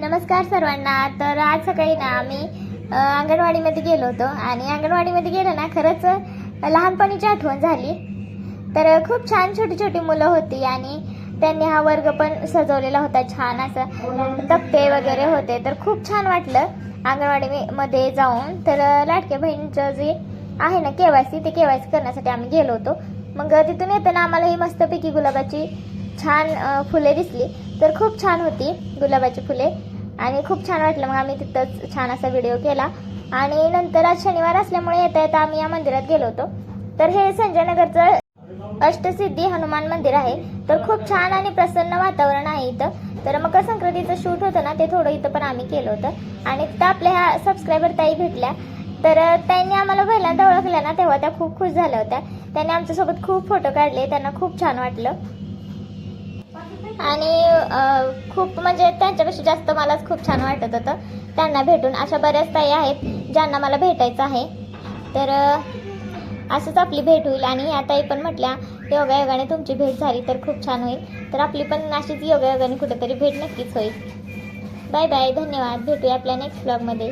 नमस्कार सर्वांना। तर आज सकाळी ना आम्ही अंगणवाडीमध्ये गेलो होतो आणि अंगणवाडीमध्ये गेलो ना खरंच लहानपणीची आठवण झाली। तर खूप छान छोटी छोटी मुलं होती आणि त्यांनी हा वर्ग पण सजवलेला होता, छान असं तक्ते वगैरे होते। तर खूप छान वाटलं अंगणवाडीमध्ये जाऊन। तर लाडक्या बहिणीचं जे आहे ना केवायसी, ते केवायसी करण्यासाठी आम्ही गेलो होतो। मग तिथून येताना आम्हाला ही मस्तपैकी गुलाबाची छान फुले दिसली। तर खूप छान होती गुलाबाची फुले आणि खूप छान वाटलं। मग आम्ही तिथंच छान असा व्हिडिओ केला आणि नंतर आज शनिवार असल्यामुळे येता येता आम्ही या मंदिरात गेलो होतो। तर हे संजय नगरचं अष्टसिद्धी हनुमान मंदिर आहे। तर खूप छान आणि प्रसन्न वातावरण आहे इथं। तर मकर संक्रांतीचं शूट होतं ना, ते थोडं इथं पण आम्ही केलं होतं आणि तिथं आपल्या ह्या सबस्क्रायबर ताई भेटल्या। तर त्यांनी आम्हाला पहिल्यांदा ओळखलं ना, तेव्हा त्या खूप खुश झाल्या होत्या। त्यांनी आमच्यासोबत खूप फोटो काढले, त्यांना खूप छान वाटलं आणि खूप म्हणजे त्यांच्यापेक्षा जास्त मलाच खूप छान वाटत होतं त्यांना भेटून। अशा बऱ्याच ताई आहेत ज्यांना मला भेटायचं आहे। तर असंच आपली भेट होईल आणि या ताई पण म्हटल्या योगायोगाने तुमची भेट झाली तर खूप छान होईल। तर आपली पण अशीच योगायोगाने कुठेतरी भेट नक्कीच होईल। बाय बाय, धन्यवाद। भेटूया आपल्या नेक्स्ट ब्लॉगमध्ये।